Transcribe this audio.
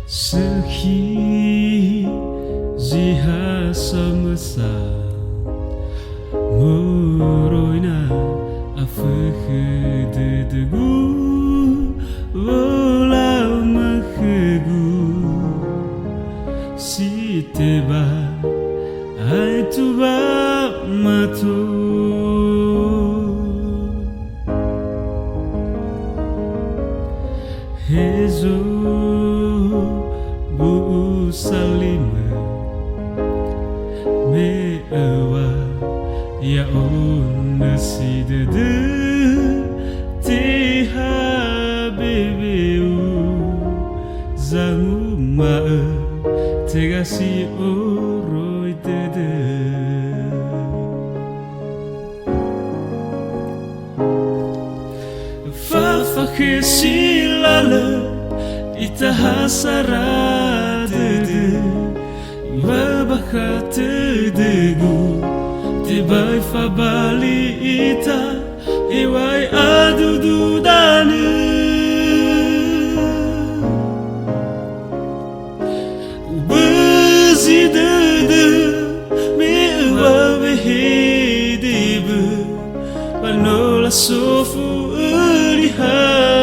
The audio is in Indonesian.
Sehi ziha samasa Moroina afkhedegu Ola makhegu Siteba aituba mato Hezo bu salima me awa ya on sidede ti habibeu zanguma tegasi oroi dede fa silala ita hasarade babakatedegu tibai fabali ita iwai adududane bezidede mi wabehedibu panola sofu uriha